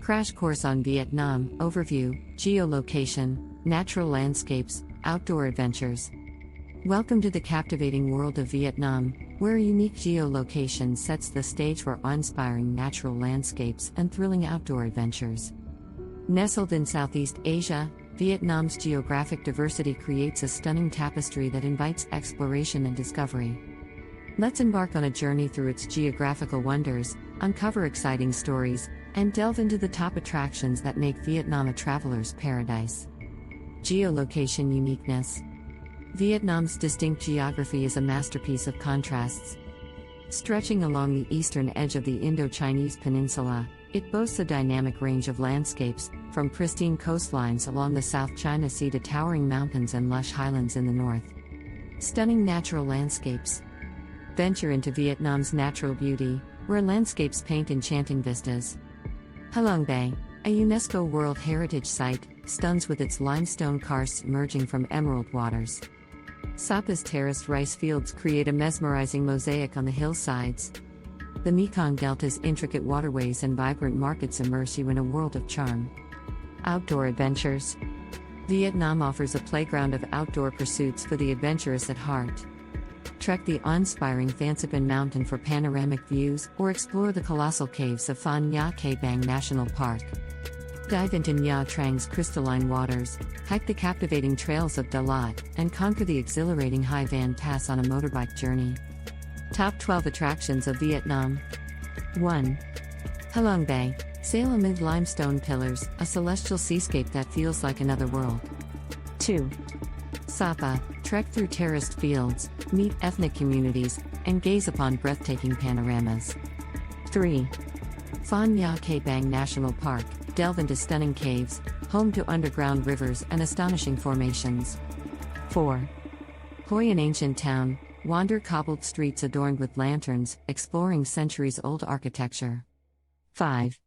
Crash Course on Vietnam, Overview, Geolocation, Natural Landscapes, Outdoor Adventures. Welcome to the captivating world of Vietnam, where a unique geolocation sets the stage for awe-inspiring natural landscapes and thrilling outdoor adventures. Nestled in Southeast Asia, Vietnam's geographic diversity creates a stunning tapestry that invites exploration and discovery. Let's embark on a journey through its geographical wonders, uncover exciting stories, and delve into the top attractions that make Vietnam a traveler's paradise. Geolocation Uniqueness. Vietnam's distinct geography is a masterpiece of contrasts. Stretching along the eastern edge of the Indochinese Peninsula, it boasts a dynamic range of landscapes, from pristine coastlines along the South China Sea to towering mountains and lush highlands in the north. Stunning natural landscapes. Venture into Vietnam's natural beauty, where landscapes paint enchanting vistas. Halong Bay, a UNESCO World Heritage Site, stuns with its limestone karsts emerging from emerald waters. Sapa's terraced rice fields create a mesmerizing mosaic on the hillsides. The Mekong Delta's intricate waterways and vibrant markets immerse you in a world of charm. Outdoor adventures. Vietnam offers a playground of outdoor pursuits for the adventurous at heart. Trek the awe-inspiring Phan Xipang Mountain for panoramic views, or explore the colossal caves of Phan Nha Bang National Park. Dive into Nha Trang's crystalline waters, hike the captivating trails of Dalat, and conquer the exhilarating Hai Van Pass on a motorbike journey. Top 12 Attractions of Vietnam. 1. Halong Bay. Sail amid limestone pillars, a celestial seascape that feels like another world. 2. Sapa. Trek through terraced fields, meet ethnic communities, and gaze upon breathtaking panoramas. 3. Phan Nha Bang National Park. Delve into stunning caves, home to underground rivers and astonishing formations. 4. Hoi An Ancient Town. Wander cobbled streets adorned with lanterns, exploring centuries-old architecture. 5.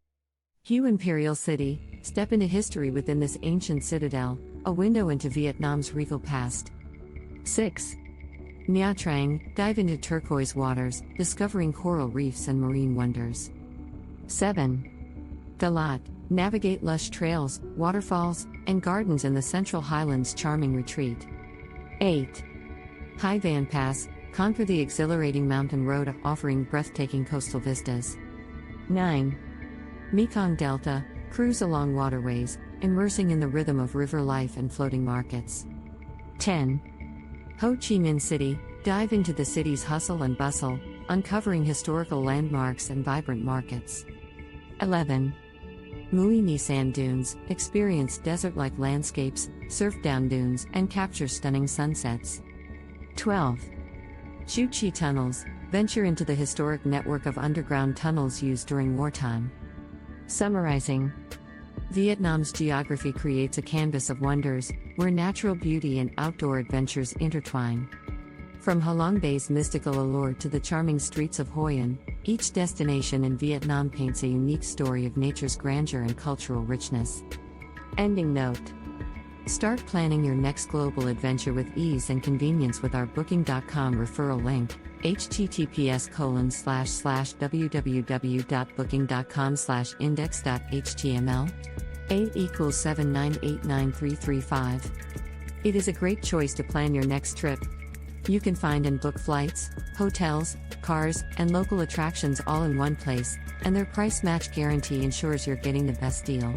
Hue Imperial City. Step into history within this ancient citadel, a window into Vietnam's regal past. 6. Nha Trang. Dive into turquoise waters, discovering coral reefs and marine wonders. 7. Dalat. Navigate lush trails, waterfalls, and gardens in the central highlands' charming retreat. 8. Hai Van Pass. Conquer the exhilarating mountain road offering breathtaking coastal vistas. 9. Mekong Delta. Cruise along waterways, immersing in the rhythm of river life and floating markets. 10. Ho Chi Minh City. Dive into the city's hustle and bustle, uncovering historical landmarks and vibrant markets. 11. Mui Ni Sand Dunes. Experience desert-like landscapes, surf down dunes, and capture stunning sunsets. 12. Chu Chi Tunnels. Venture into the historic network of underground tunnels used during wartime. Summarizing. Vietnam's geography creates a canvas of wonders, where natural beauty and outdoor adventures intertwine. From Halong Bay's mystical allure to the charming streets of Hoi An, each destination in Vietnam paints a unique story of nature's grandeur and cultural richness. Ending note. Start planning your next global adventure with ease and convenience with our Booking.com referral link, https://www.booking.com/index.html. 8=7989335. It is a great choice to plan your next trip. You can find and book flights, hotels, cars, and local attractions all in one place, and their price match guarantee ensures you're getting the best deal.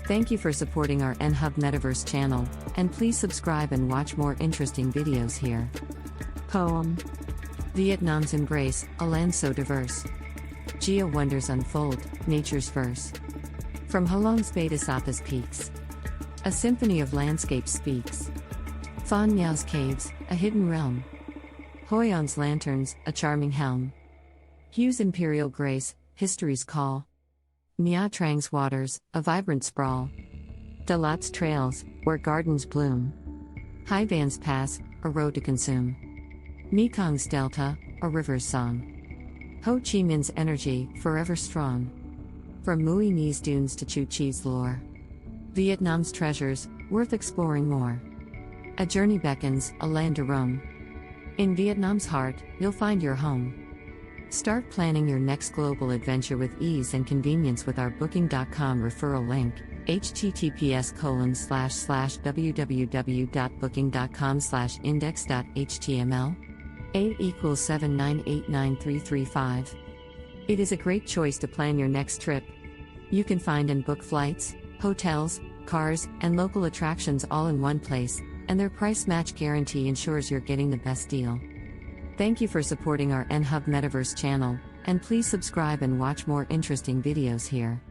Thank you for supporting our Nhub Metaverse channel, and please subscribe and watch more interesting videos here. Poem. Vietnam's embrace, a land so diverse. Geo wonders unfold, nature's verse. From Halong Bay to Sapa's peaks, a symphony of landscape speaks. Phan Nha's caves, a hidden realm. Hoi An's lanterns, a charming helm. Hue's imperial grace, history's call. Nha Trang's waters, a vibrant sprawl. Dalat's trails, where gardens bloom. Hai Van's Pass, a road to consume. Mekong's Delta, a river's song. Ho Chi Minh's energy, forever strong. From Mui Ni's dunes to Chu Chi's lore. Vietnam's treasures, worth exploring more. A journey beckons, a land to roam. In Vietnam's heart, you'll find your home. Start planning your next global adventure with ease and convenience with our Booking.com referral link, https://www.booking.com/index.html. 8 = 7989335. It is a great choice to plan your next trip. You can find and book flights, hotels, cars, and local attractions all in one place, and their price match guarantee ensures you're getting the best deal. Thank you for supporting our NHub Metaverse channel, and please subscribe and watch more interesting videos here.